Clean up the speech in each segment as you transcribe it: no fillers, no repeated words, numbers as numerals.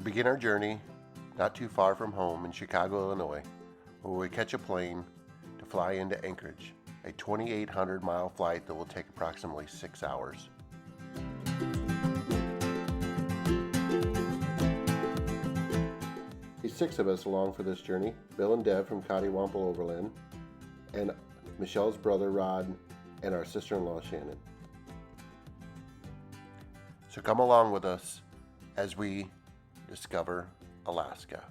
begin our journey not too far from home in Chicago, Illinois, where we catch a plane to fly into Anchorage, a 2,800-mile flight that will take approximately 6 hours. There's 6 of us along for this journey: Bill and Deb from Cattywampel Overland, and Michelle's brother Rod, and our sister-in-law Shannon. So come along with us as we discover Alaska.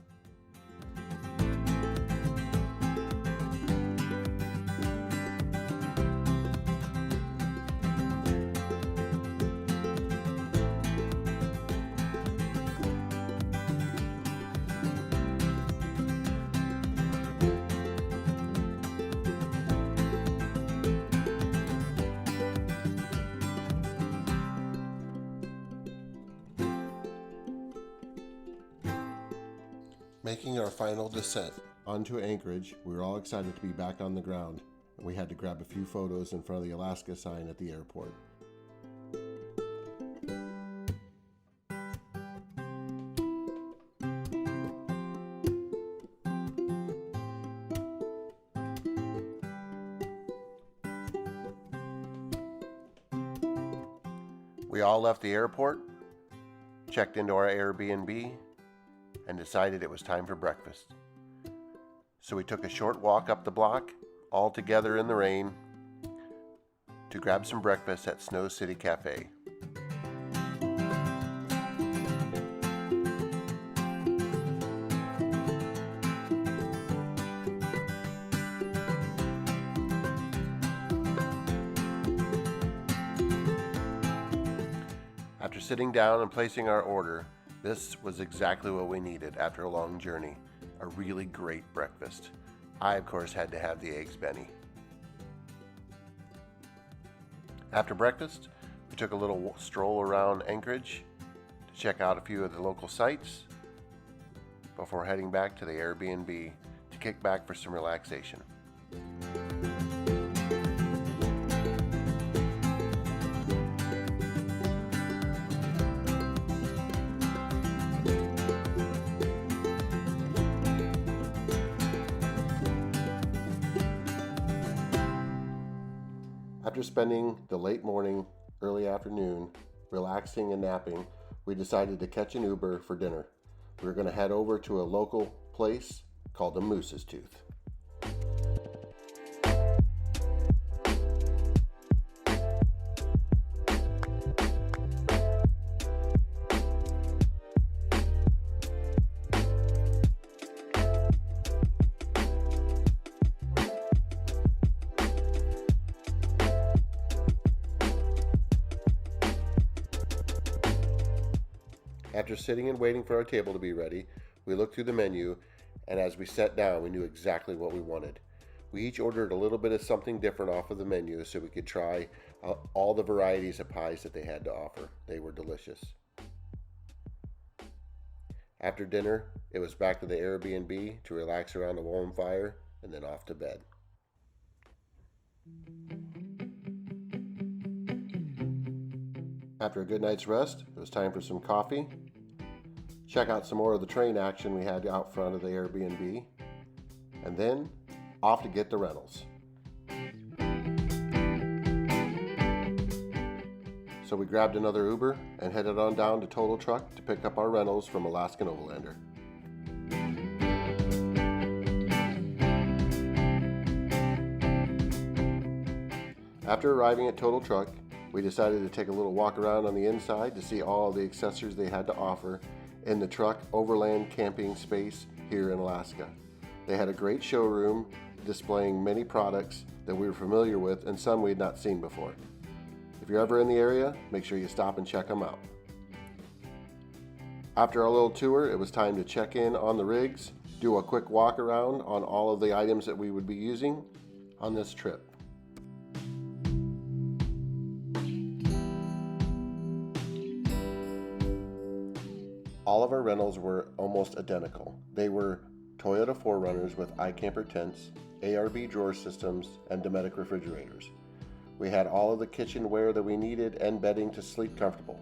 Making our final descent onto Anchorage, we were all excited to be back on the ground, and we had to grab a few photos in front of the Alaska sign at the airport. We all left the airport, checked into our Airbnb, and decided it was time for breakfast. So we took a short walk up the block, all together in the rain, to grab some breakfast at Snow City Cafe. After sitting down and placing our order, this was exactly what we needed after a long journey, a really great breakfast. I, of course, had to have the eggs Benny. After breakfast, we took a little stroll around Anchorage to check out a few of the local sites before heading back to the Airbnb to kick back for some relaxation. After spending the late morning, early afternoon, relaxing and napping, we decided to catch an Uber for dinner. We were going to head over to a local place called the Moose's Tooth. After sitting and waiting for our table to be ready, we looked through the menu, and as we sat down, we knew exactly what we wanted. We each ordered a little bit of something different off of the menu so we could try all the varieties of pies that they had to offer. They were delicious. After dinner, it was back to the Airbnb to relax around a warm fire, and then off to bed. After a good night's rest, it was time for some coffee, check out some more of the train action we had out front of the Airbnb, and then off to get the rentals. So we grabbed another Uber and headed on down to Total Truck to pick up our rentals from Alaskan Overlander. After arriving at Total Truck, we decided to take a little walk around on the inside to see all the accessories they had to offer in the truck overland camping space here in Alaska. They had a great showroom displaying many products that we were familiar with and some we had not seen before. If you're ever in the area, make sure you stop and check them out. After our little tour, it was time to check in on the rigs, do a quick walk around on all of the items that we would be using on this trip. All of our rentals were almost identical. They were Toyota 4Runners with iCamper tents, ARB drawer systems, and Dometic refrigerators. We had all of the kitchenware that we needed and bedding to sleep comfortable.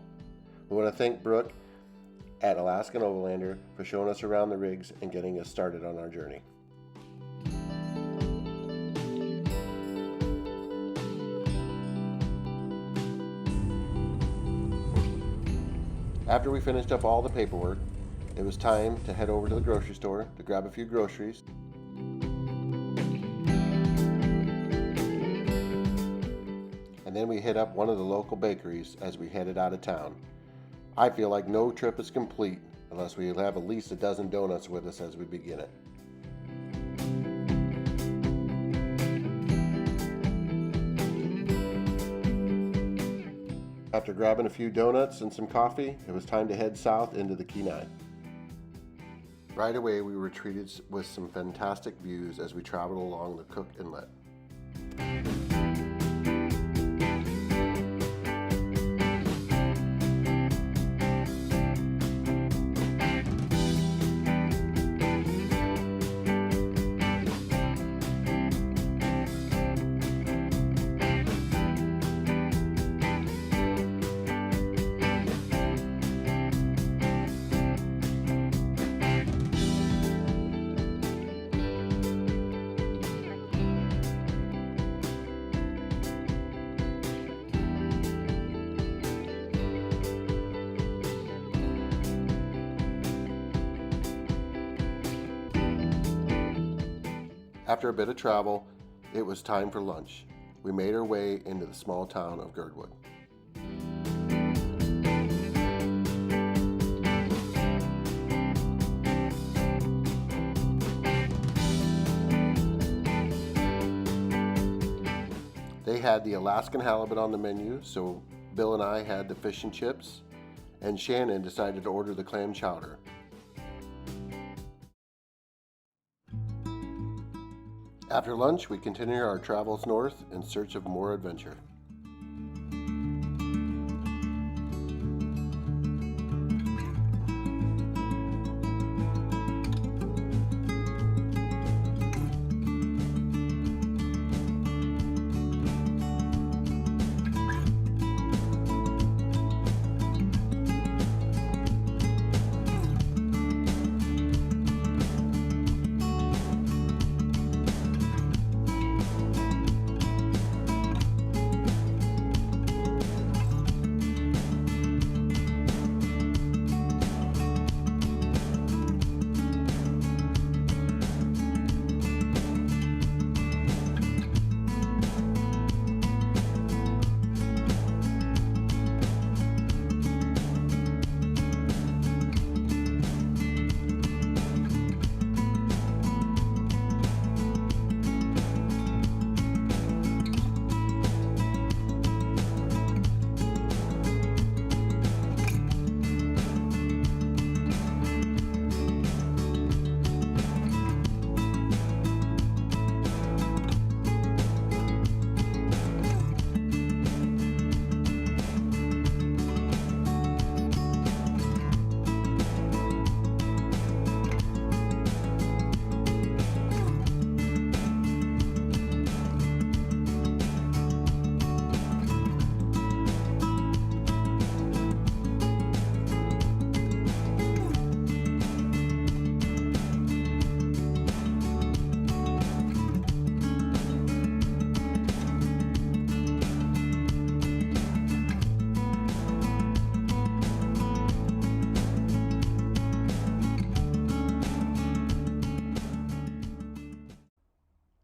We want to thank Brooke at Alaskan Overlander for showing us around the rigs and getting us started on our journey. After we finished up all the paperwork, it was time to head over to the grocery store to grab a few groceries. And then we hit up one of the local bakeries as we headed out of town. I feel like no trip is complete unless we have at least a dozen donuts with us as we begin it. After grabbing a few donuts and some coffee, it was time to head south into the Kenai. Right away, we were treated with some fantastic views as we traveled along the Cook Inlet. After a bit of travel, it was time for lunch. We made our way into the small town of Girdwood. They had the Alaskan halibut on the menu, so Bill and I had the fish and chips, and Shannon decided to order the clam chowder. After lunch, we continued our travels north in search of more adventure.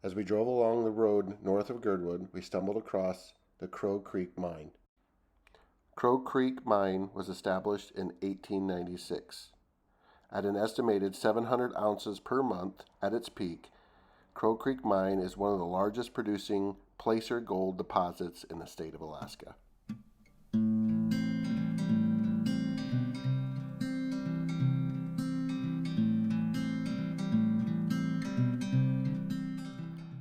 As we drove along the road north of Girdwood, we stumbled across the Crow Creek Mine. Crow Creek Mine was established in 1896. At an estimated 700 ounces per month at its peak, Crow Creek Mine is one of the largest producing placer gold deposits in the state of Alaska.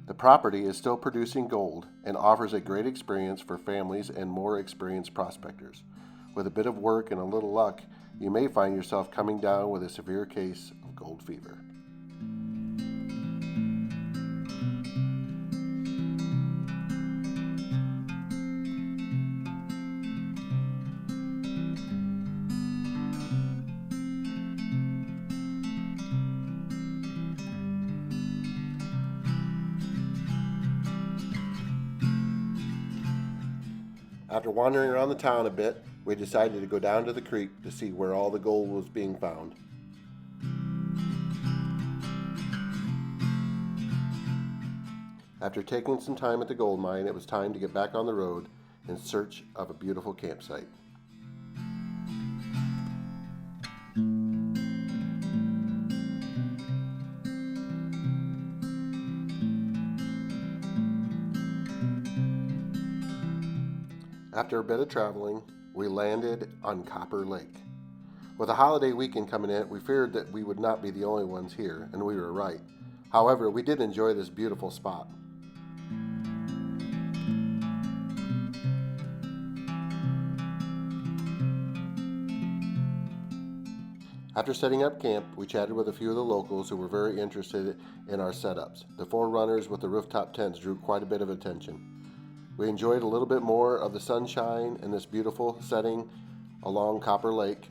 The property is still producing gold and offers a great experience for families and more experienced prospectors. With a bit of work and a little luck, you may find yourself coming down with a severe case of gold fever. After wandering around the town a bit, we decided to go down to the creek to see where all the gold was being found. After taking some time at the gold mine, it was time to get back on the road in search of a beautiful campsite. After a bit of traveling, we landed on Copper Lake. With a holiday weekend coming in, we feared that we would not be the only ones here, and we were right. However, we did enjoy this beautiful spot. After setting up camp, we chatted with a few of the locals who were very interested in our setups. The four runners with the rooftop tents drew quite a bit of attention. We enjoyed a little bit more of the sunshine and this beautiful setting along Copper Lake.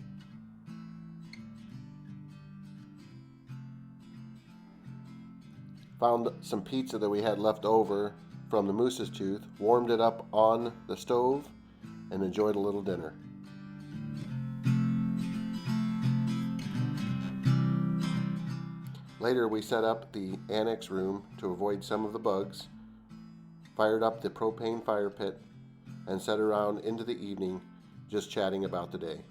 Found some pizza that we had left over from the Moose's Tooth, warmed it up on the stove, and enjoyed a little dinner. Later, we set up the annex room to avoid some of the bugs, fired up the propane fire pit, and sat around into the evening just chatting about the day.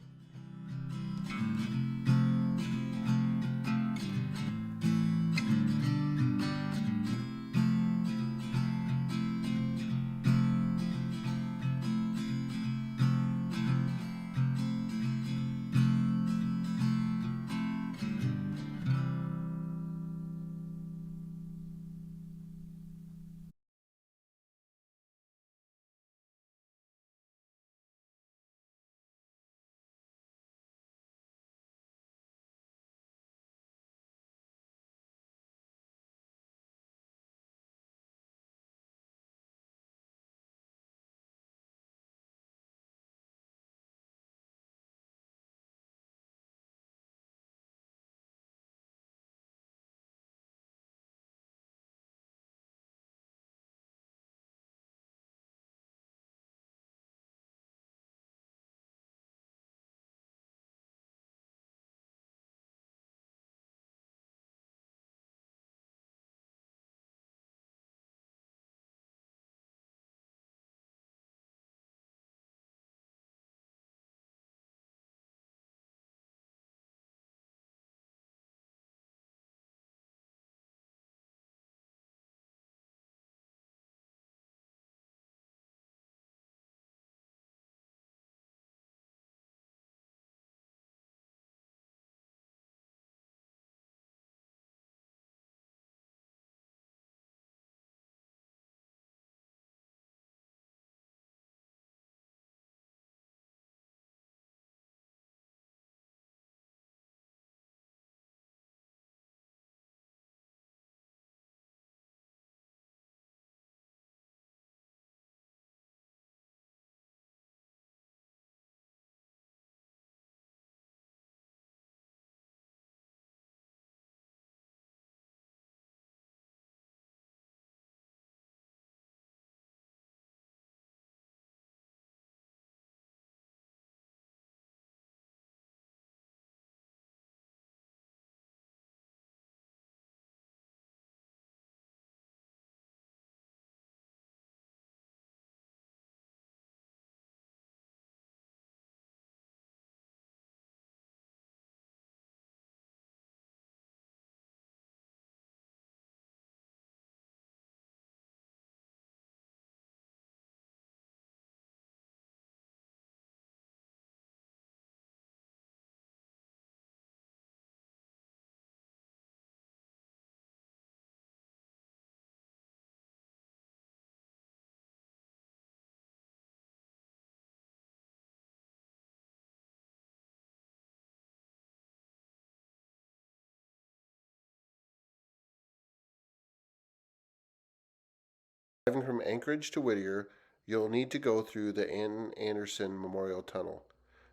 Driving from Anchorage to Whittier, you'll need to go through the Ann Anderson Memorial Tunnel,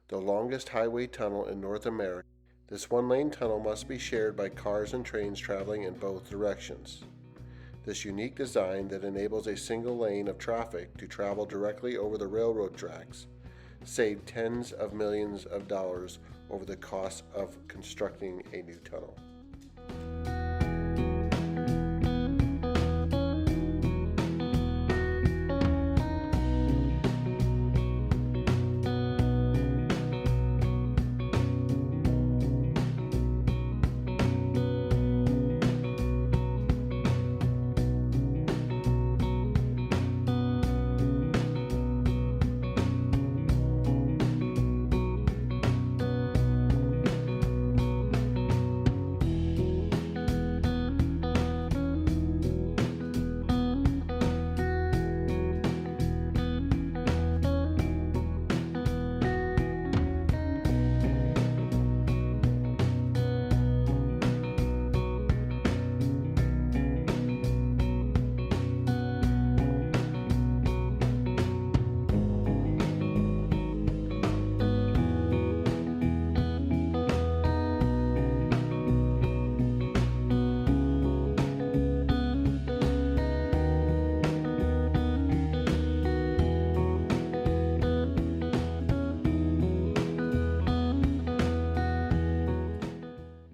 the longest highway tunnel in North America. This one-lane tunnel must be shared by cars and trains traveling in both directions. This unique design that enables a single lane of traffic to travel directly over the railroad tracks saved tens of millions of dollars over the cost of constructing a new tunnel.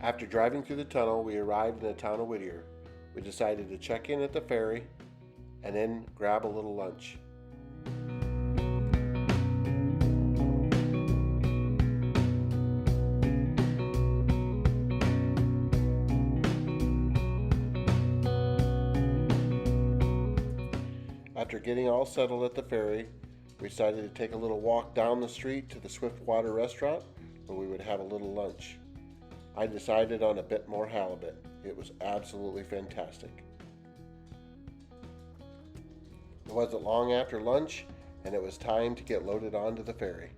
After driving through the tunnel, we arrived in the town of Whittier. We decided to check in at the ferry and then grab a little lunch. After getting all settled at the ferry, we decided to take a little walk down the street to the Swiftwater restaurant where we would have a little lunch. I decided on a bit more halibut. It was absolutely fantastic. It wasn't long after lunch, and it was time to get loaded onto the ferry.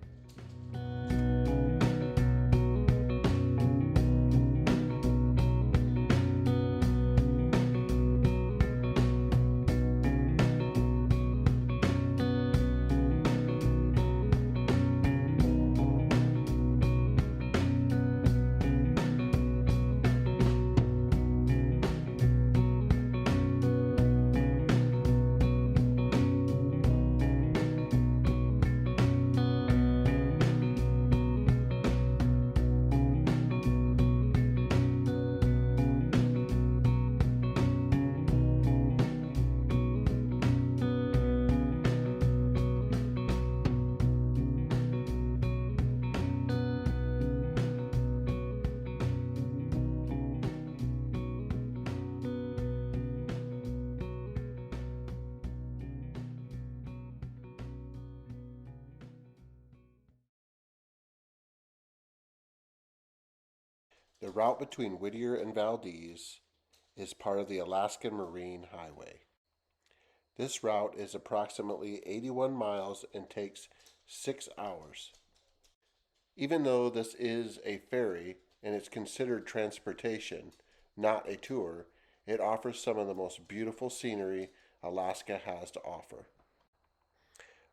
The route between Whittier and Valdez is part of the Alaskan Marine Highway. This route is approximately 81 miles and takes 6 hours. Even though this is a ferry and it's considered transportation, not a tour, it offers some of the most beautiful scenery Alaska has to offer.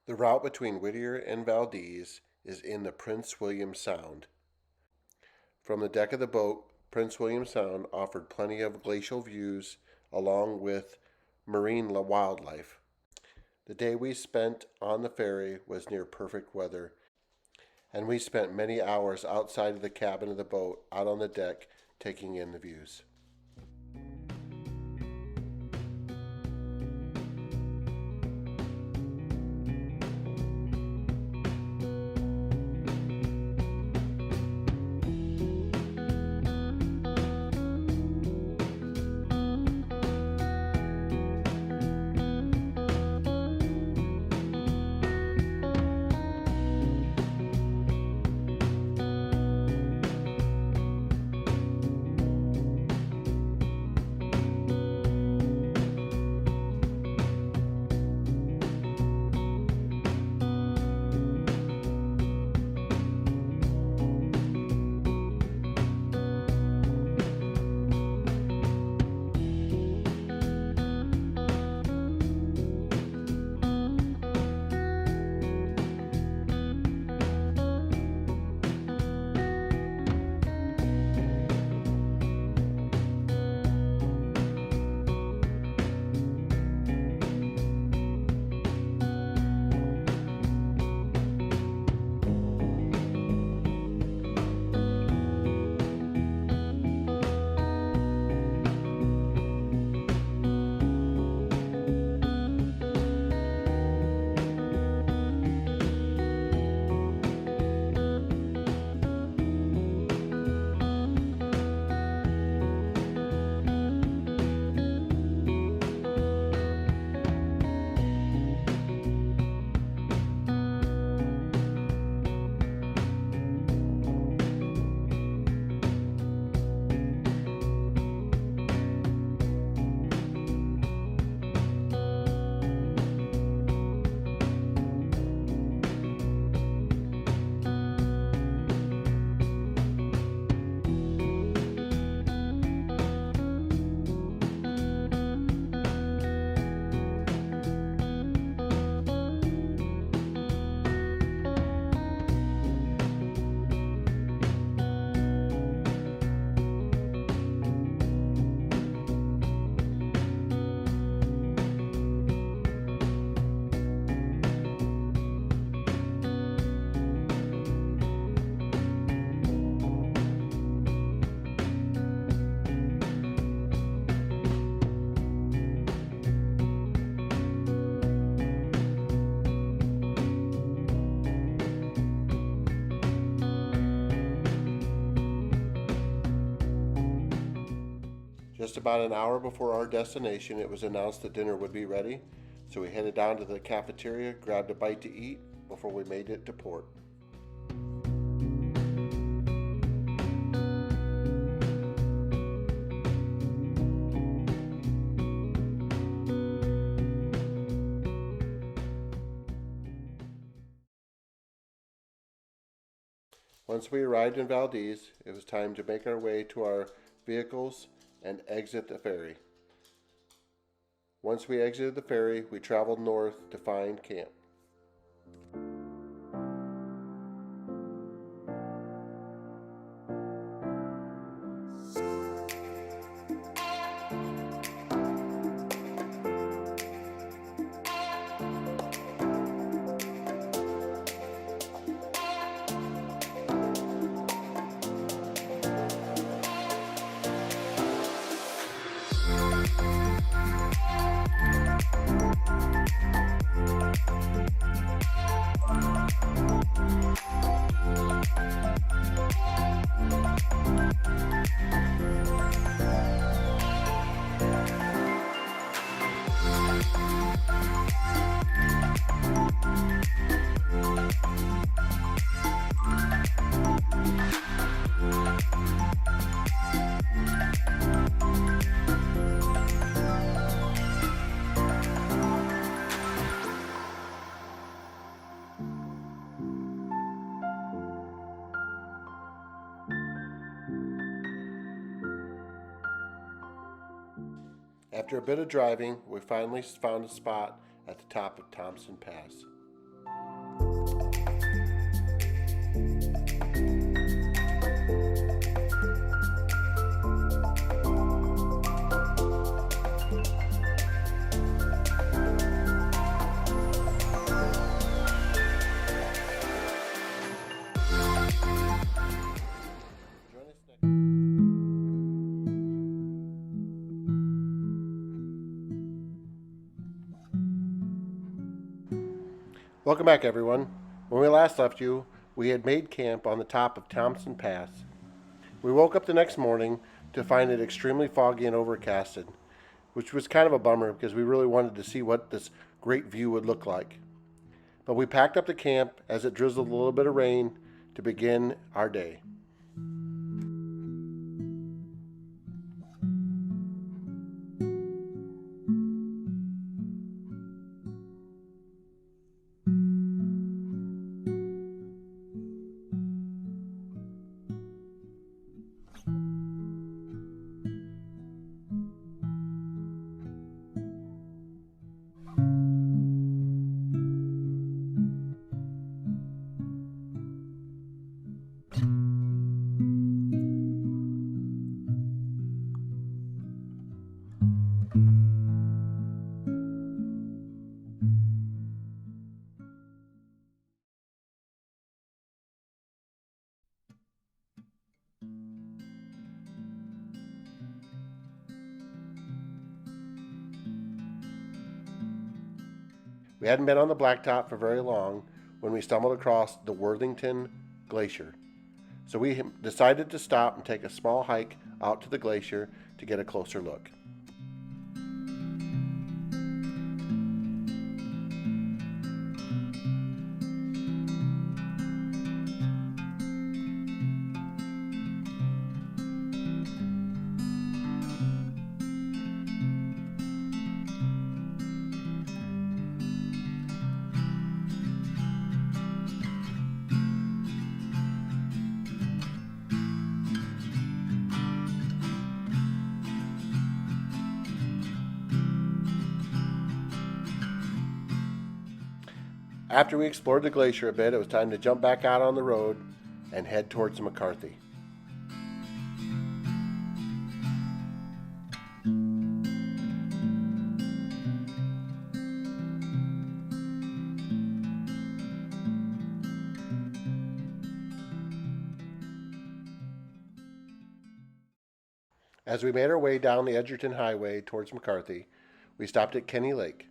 The route between Whittier and Valdez is in the Prince William Sound. From the deck of the boat, Prince William Sound offered plenty of glacial views along with marine wildlife. The day we spent on the ferry was near perfect weather, and we spent many hours outside of the cabin of the boat, out on the deck, taking in the views. Just about an hour before our destination, it was announced that dinner would be ready, so we headed down to the cafeteria, grabbed a bite to eat before we made it to port. Once we arrived in Valdez, it was time to make our way to our vehicles and exit the ferry. Once we exited the ferry, we traveled north to find camp. After a bit of driving, we finally found a spot at the top of Thompson Pass. Welcome back, everyone. When we last left you, we had made camp on the top of Thompson Pass. We woke up the next morning to find it extremely foggy and overcasted, which was kind of a bummer because we really wanted to see what this great view would look like. But we packed up the camp as it drizzled a little bit of rain to begin our day. We hadn't been on the blacktop for very long when we stumbled across the Worthington Glacier. So we decided to stop and take a small hike out to the glacier to get a closer look. After we explored the glacier a bit, it was time to jump back out on the road and head towards McCarthy. As we made our way down the Edgerton Highway towards McCarthy, we stopped at Kenny Lake.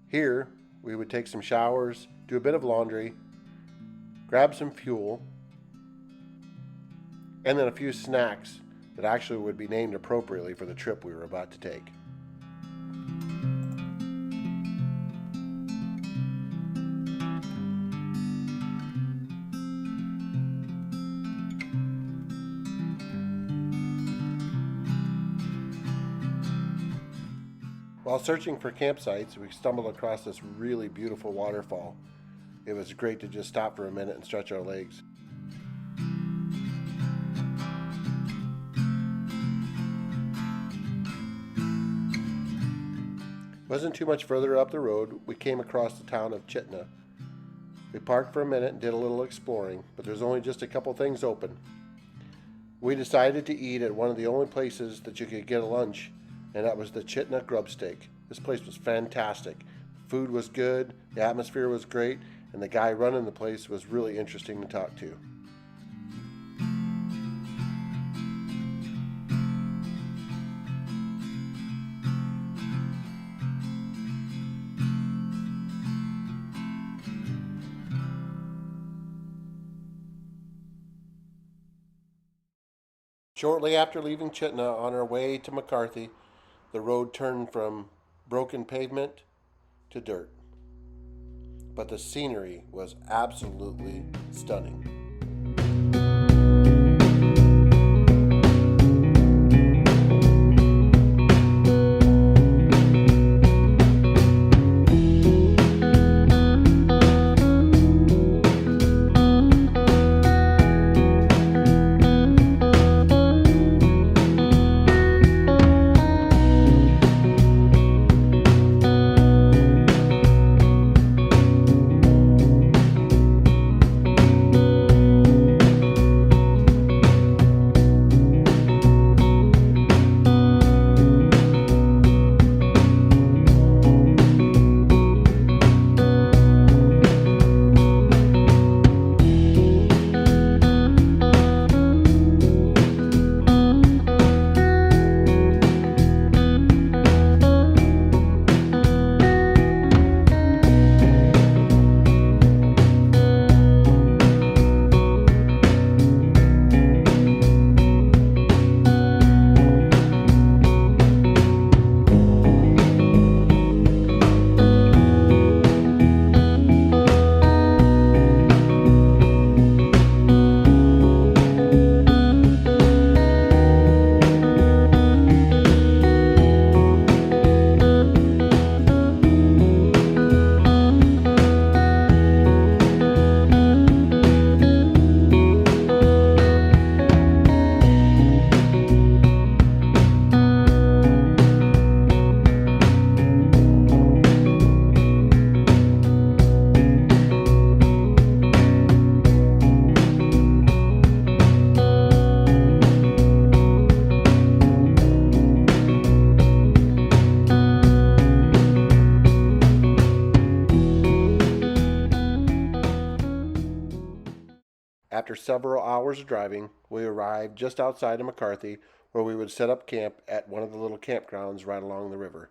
Here, we would take some showers, do a bit of laundry, grab some fuel, and then a few snacks that actually would be named appropriately for the trip we were about to take. While searching for campsites, we stumbled across this really beautiful waterfall. It was great to just stop for a minute and stretch our legs. Wasn't too much further up the road, we came across the town of Talkeetna. We parked for a minute and did a little exploring, but there's only just a couple things open. We decided to eat at one of the only places that you could get a lunch, and that was the Talkeetna grub steak. This place was fantastic. Food was good, the atmosphere was great, and the guy running the place was really interesting to talk to. Shortly after leaving Talkeetna on our way to McCarthy, the road turned from broken pavement to dirt. But the scenery was absolutely stunning. After several hours of driving, we arrived just outside of McCarthy, where we would set up camp at one of the little campgrounds right along the river.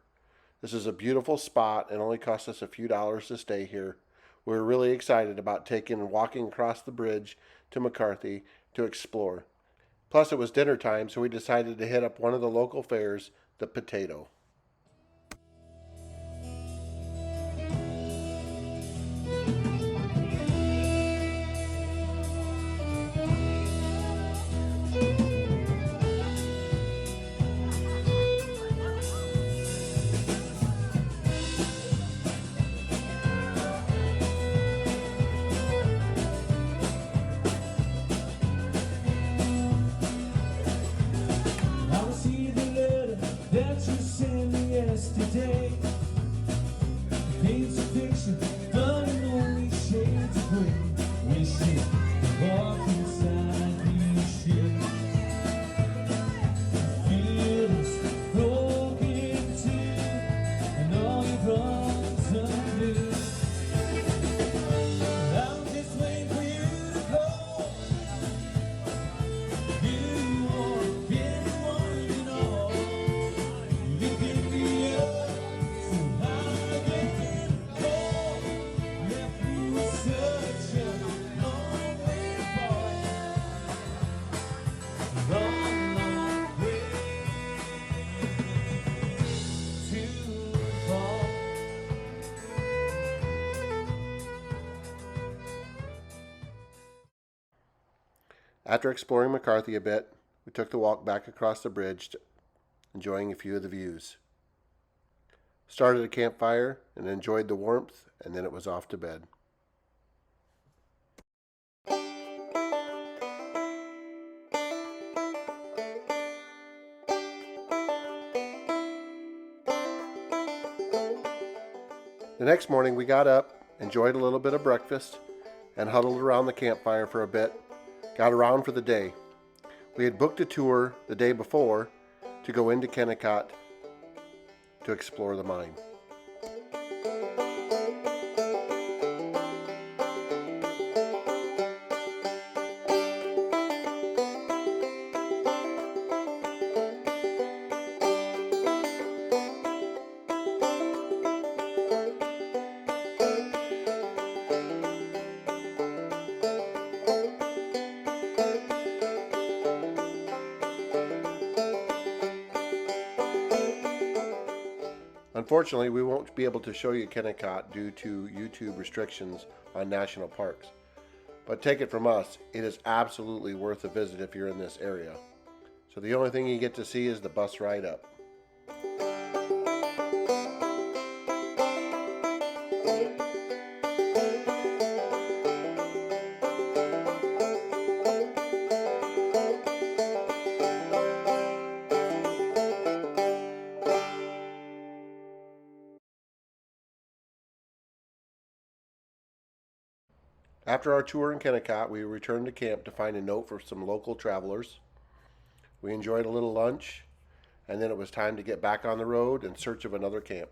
This is a beautiful spot and only cost us a few dollars to stay here. We were really excited about taking and walking across the bridge to McCarthy to explore. Plus it was dinner time, so we decided to hit up one of the local fairs, the Potato. I will see the letter that you sent. After exploring McCarthy a bit, we took the walk back across the bridge, enjoying a few of the views. Started a campfire and enjoyed the warmth, and then it was off to bed. The next morning we got up, enjoyed a little bit of breakfast, and huddled around the campfire for a bit. Got around for the day. We had booked a tour the day before to go into Kennicott to explore the mine. Unfortunately, we won't be able to show you Kennicott due to YouTube restrictions on national parks. But take it from us, it is absolutely worth a visit if you're in this area. So the only thing you get to see is the bus ride up. After our tour in Kennicott, we returned to camp to find a note for some local travelers. We enjoyed a little lunch, and then it was time to get back on the road in search of another camp.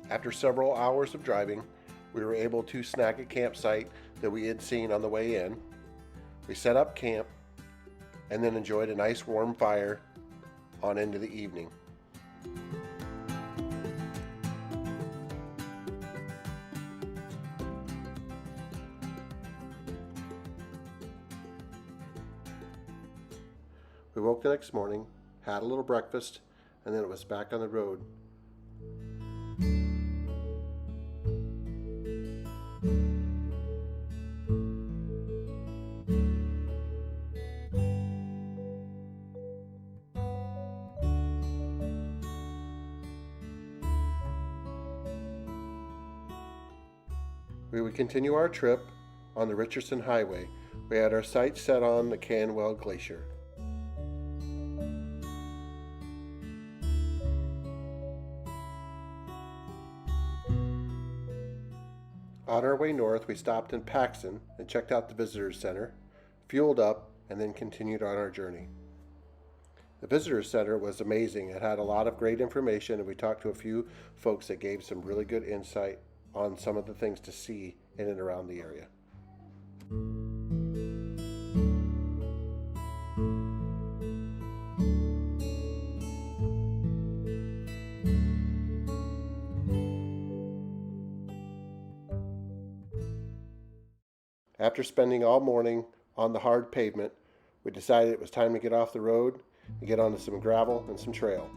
After several hours of driving, we were able to snag a campsite that we had seen on the way in. We set up camp and then enjoyed a nice warm fire on into the evening. We woke the next morning, had a little breakfast, and then it was back on the road. We would continue our trip on the Richardson Highway. We had our sights set on the Castner Glacier. On our way north, we stopped in Paxton and checked out the Visitors Center, fueled up, and then continued on our journey. The Visitors Center was amazing. It had a lot of great information, and we talked to a few folks that gave some really good insight on some of the things to see in and around the area. After spending all morning on the hard pavement, we decided it was time to get off the road and get onto some gravel and some trail.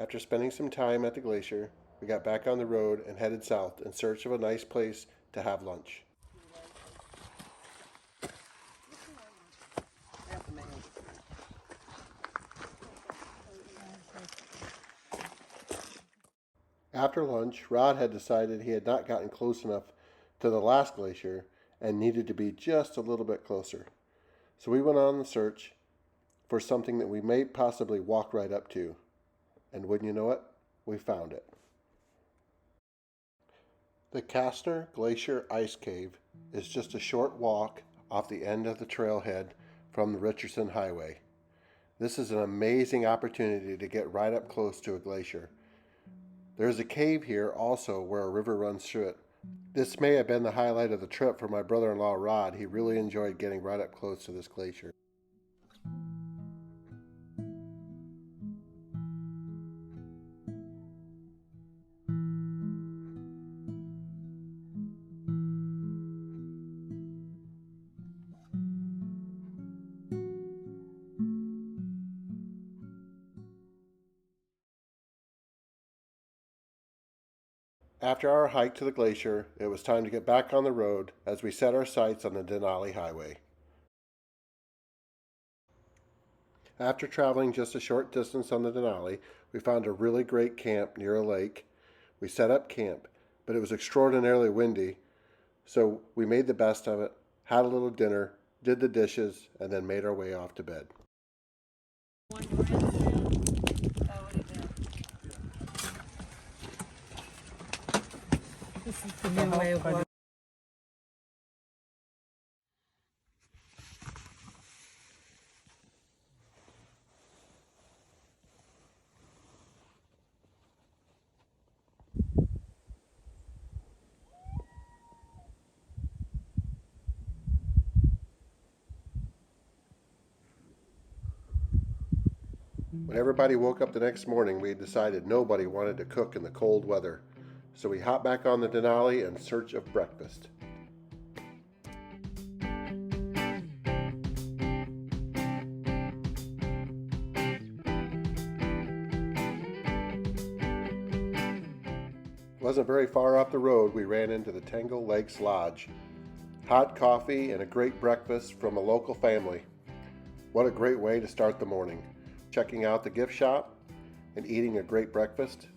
After spending some time at the glacier, we got back on the road and headed south in search of a nice place to have lunch. After lunch, Rod had decided he had not gotten close enough to the last glacier and needed to be just a little bit closer. So we went on the search for something that we may possibly walk right up to. And wouldn't you know it, we found it. The Castner Glacier Ice Cave is just a short walk off the end of the trailhead from the Richardson Highway. This is an amazing opportunity to get right up close to a glacier. There's a cave here also where a river runs through it. This may have been the highlight of the trip for my brother-in-law Rod. He really enjoyed getting right up close to this glacier. After our hike to the glacier, it was time to get back on the road as we set our sights on the Denali Highway. After traveling just a short distance on the Denali, we found a really great camp near a lake. We set up camp, but it was extraordinarily windy, so we made the best of it, had a little dinner, did the dishes, and then made our way off to bed. This is the new way of working. When everybody woke up the next morning, we had decided nobody wanted to cook in the cold weather, so we hopped back on the Denali in search of breakfast. It wasn't very far up the road we ran into the Tangle Lakes Lodge. Hot coffee and a great breakfast from a local family. What a great way to start the morning. Checking out the gift shop and eating a great breakfast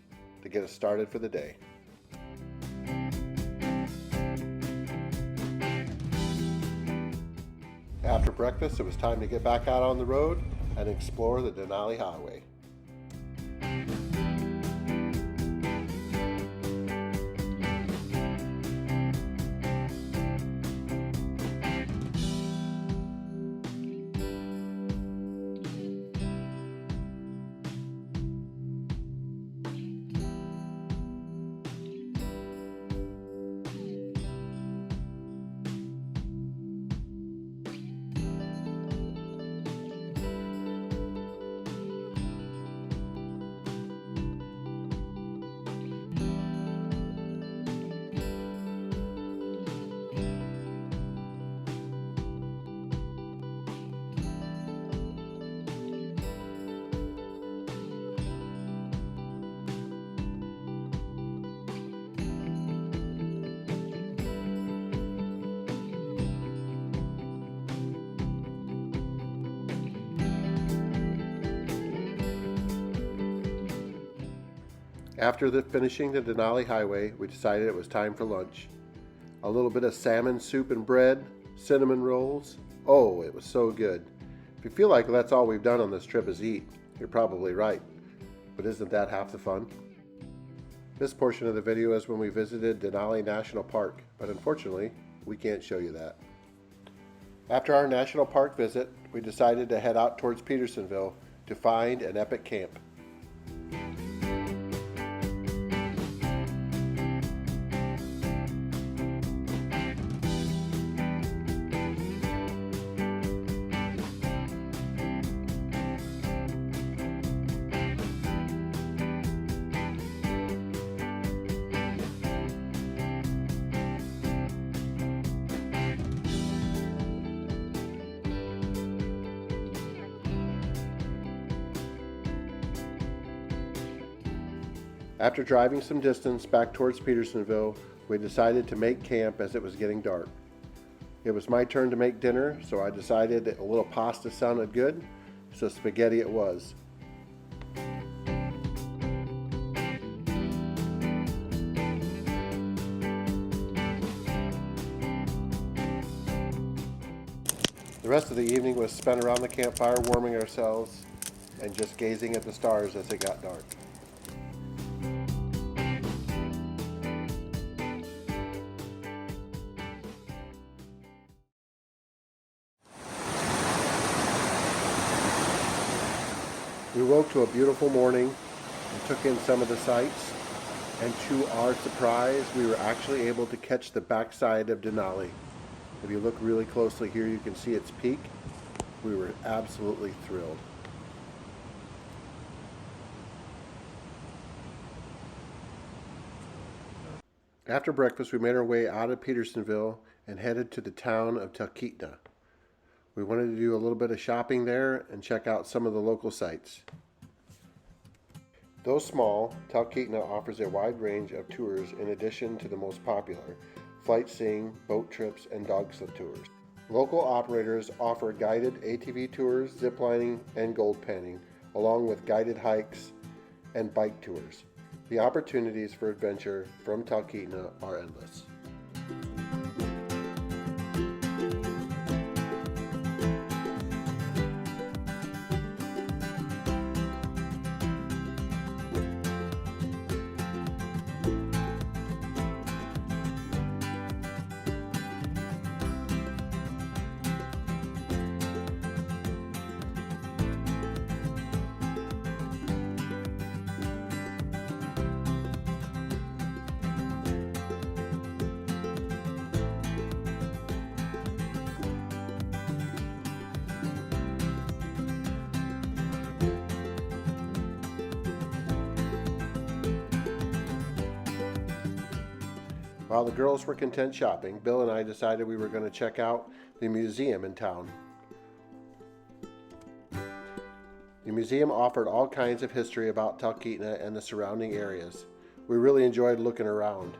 to get us started for the day. After breakfast, it was time to get back out on the road and explore the Denali Highway. After finishing the Denali Highway, we decided it was time for lunch. A little bit of salmon soup and bread, cinnamon rolls. Oh, it was so good. If you feel like that's all we've done on this trip is eat, you're probably right. But isn't that half the fun? This portion of the video is when we visited Denali National Park, but unfortunately, we can't show you that. After our national park visit, we decided to head out towards Petersonville to find an epic camp. After driving some distance back towards Petersonville, we decided to make camp as it was getting dark. It was my turn to make dinner, so I decided that a little pasta sounded good, so spaghetti it was. The rest of the evening was spent around the campfire warming ourselves and just gazing at the stars as it got dark. We woke to a beautiful morning and took in some of the sights, and to our surprise, we were actually able to catch the backside of Denali. If you look really closely here, you can see its peak. We were absolutely thrilled. After breakfast, we made our way out of Petersonville and headed to the town of Talkeetna. We wanted to do a little bit of shopping there and check out some of the local sites. Though small, Talkeetna offers a wide range of tours in addition to the most popular, flight seeing, boat trips, and dog sled tours. Local operators offer guided ATV tours, ziplining, and gold panning, along with guided hikes and bike tours. The opportunities for adventure from Talkeetna are endless. While the girls were content shopping, Bill and I decided we were going to check out the museum in town. The museum offered all kinds of history about Talkeetna and the surrounding areas. We really enjoyed looking around.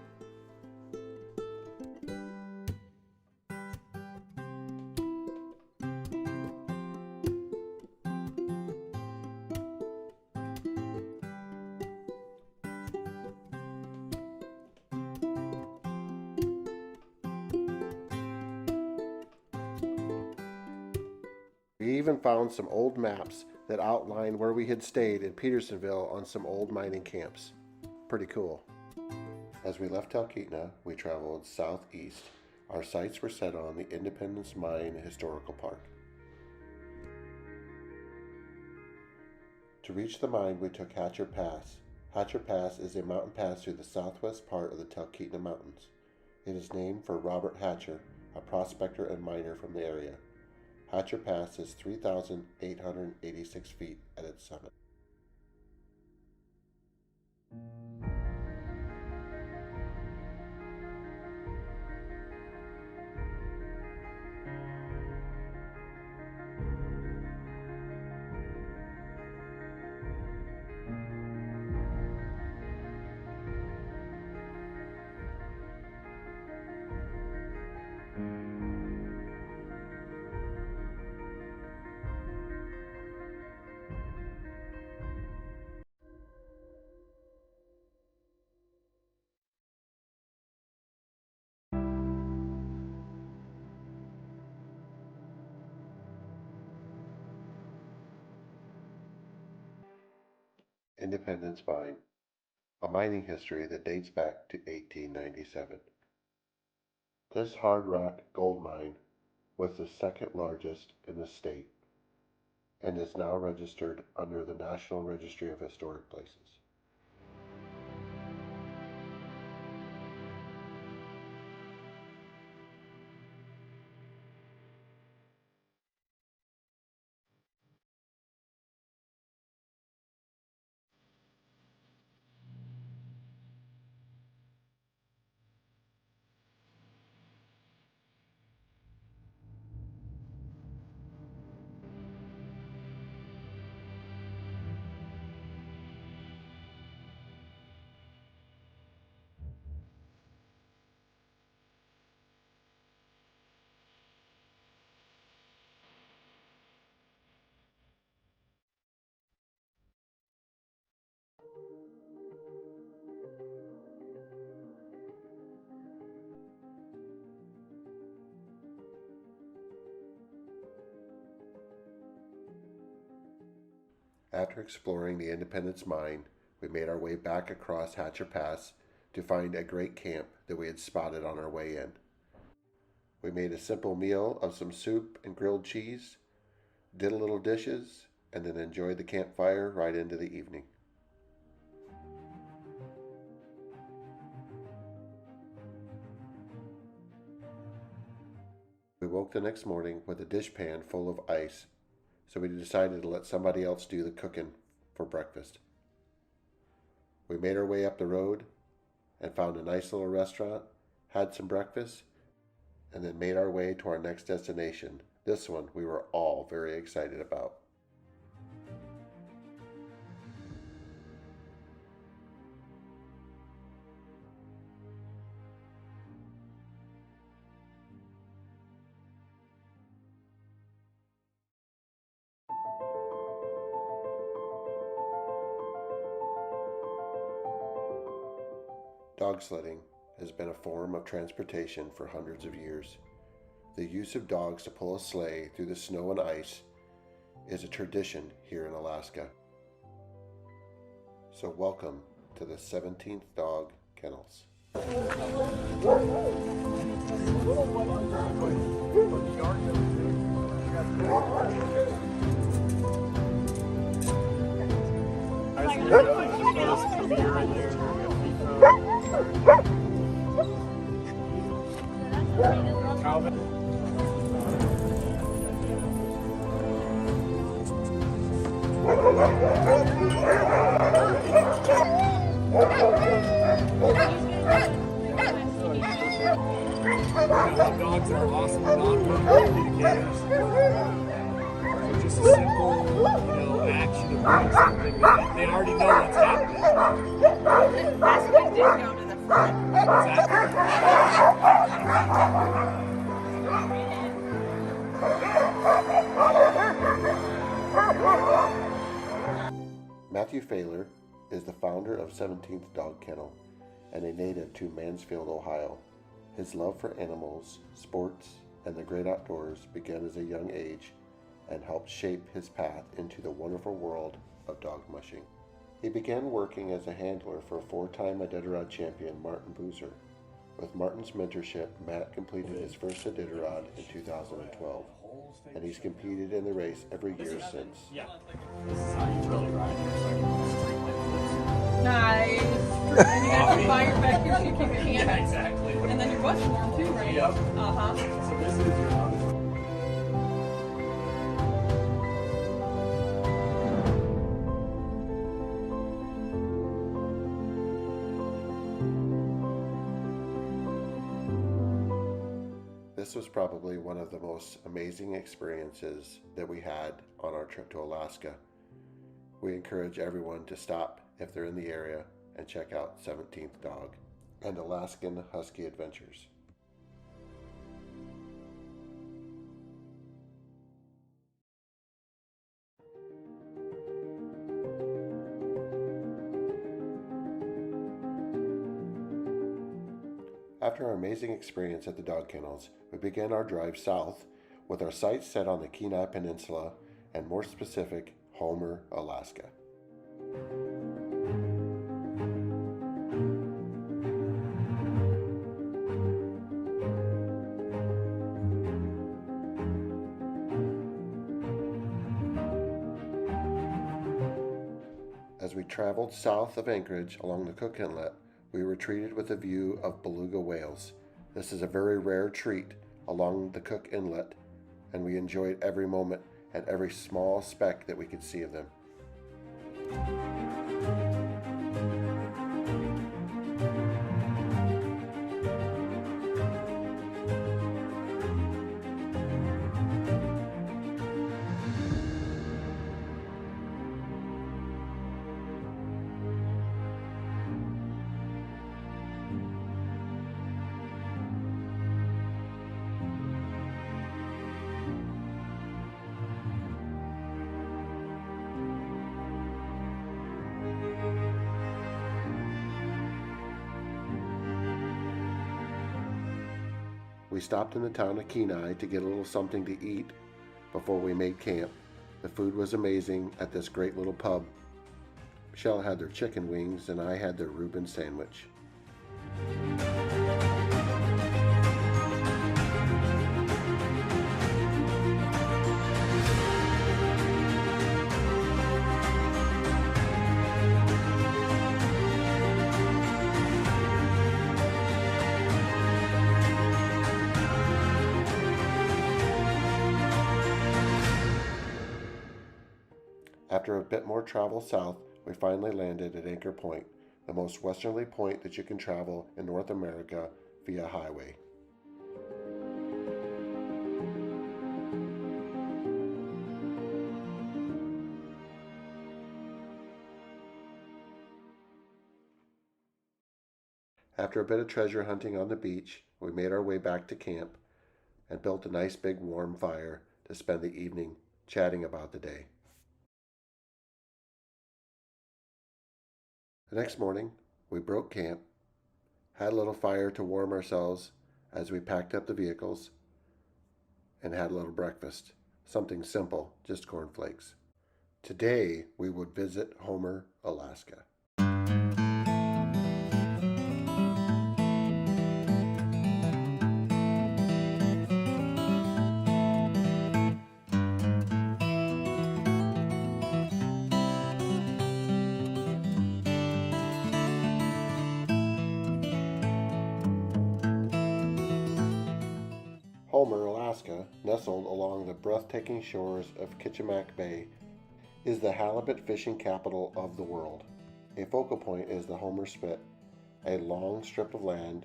We even found some old maps that outlined where we had stayed in Petersonville on some old mining camps. Pretty cool. As we left Talkeetna, we traveled southeast. Our sights were set on the Independence Mine Historical Park. To reach the mine, we took Hatcher Pass. Hatcher Pass is a mountain pass through the southwest part of the Talkeetna Mountains. It is named for Robert Hatcher, a prospector and miner from the area. Hatcher Pass is 3,886 feet at its summit. Independence Mine, a mining history that dates back to 1897. This hard rock gold mine was the second largest in the state and is now registered under the National Registry of Historic Places. After exploring the Independence Mine, we made our way back across Hatcher Pass to find a great camp that we had spotted on our way in. We made a simple meal of some soup and grilled cheese, did a little dishes, and then enjoyed the campfire right into the evening. We woke the next morning with a dishpan full of ice, so we decided to let somebody else do the cooking for breakfast. We made our way up the road and found a nice little restaurant, had some breakfast, and then made our way to our next destination. This one we were all very excited about. Dog sledding has been a form of transportation for hundreds of years. The use of dogs to pull a sleigh through the snow and ice is a tradition here in Alaska. So welcome to the 17th Dog Kennels. Dogs are awesome, non-verbal so just a simple, action of doing something that they already know what's happening. That's what we did go to the front. Matthew Failer is the founder of 17th Dog Kennel and a native to Mansfield, Ohio. His love for animals, sports, and the great outdoors began as a young age and helped shape his path into the wonderful world of dog mushing. He began working as a handler for four-time Iditarod champion Martin Boozer. With Martin's mentorship, Matt completed his first Iditarod in 2012, and he's competed in the race every year since. Yeah. This is how you really ride Nice. And you got your fire back here so you keep your hand. Yeah, exactly. And then your butt's warm too, right? Yep. Uh-huh. So this is your This was probably one of the most amazing experiences that we had on our trip to Alaska. We encourage everyone to stop if they're in the area and check out 17th Dog and Alaskan Husky Adventures. After our amazing experience at the dog kennels, we began our drive south with our sights set on the Kenai Peninsula and more specific, Homer, Alaska. As we traveled south of Anchorage along the Cook Inlet, we were treated with a view of beluga whales. This is a very rare treat along the Cook Inlet, and we enjoyed every moment and every small speck that we could see of them. We stopped in the town of Kenai to get a little something to eat before we made camp. The food was amazing at this great little pub. Michelle had their chicken wings and I had their Reuben sandwich. After a bit more travel south, we finally landed at Anchor Point, the most westerly point that you can travel in North America via highway. After a bit of treasure hunting on the beach, we made our way back to camp and built a nice big warm fire to spend the evening chatting about the day. The next morning, we broke camp had a little fire to warm ourselves as we packed up the vehicles, and had a little breakfast. Something simple, just cornflakes. Today we would visit Homer, Alaska. Homer, Alaska, nestled along the breathtaking shores of Kitchamack Bay, is the halibut fishing capital of the world. A focal point is the Homer Spit, a long strip of land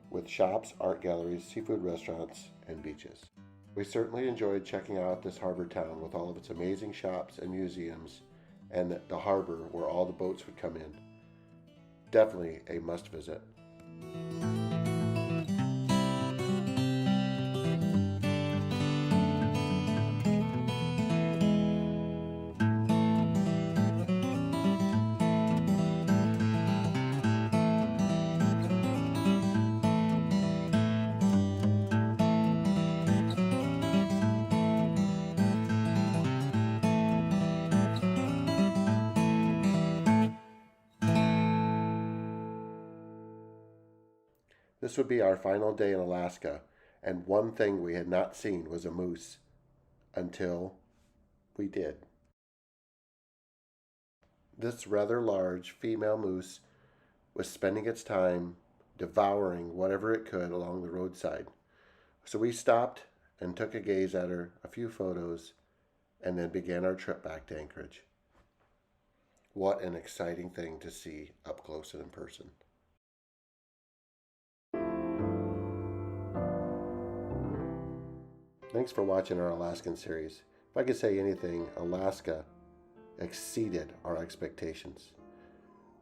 with shops, art galleries, seafood restaurants, and beaches. We certainly enjoyed checking out this harbor town with all of its amazing shops and museums, and the harbor where all the boats would come in. Definitely a must visit. This would be our final day in Alaska, and one thing we had not seen was a moose. Until we did. This rather large female moose was spending its time devouring whatever it could along the roadside. So we stopped and took a gaze at her, a few photos, and then began our trip back to Anchorage. What an exciting thing to see up close and in person. Thanks for watching our Alaskan series. If I could say anything, Alaska exceeded our expectations.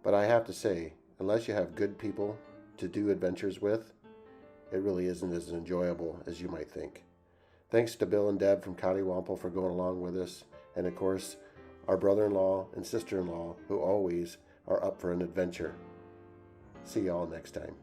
But I have to say, unless you have good people to do adventures with, it really isn't as enjoyable as you might think. Thanks to Bill and Deb from Cottywampo for going along with us, and of course, our brother-in-law and sister-in-law who always are up for an adventure. See y'all next time.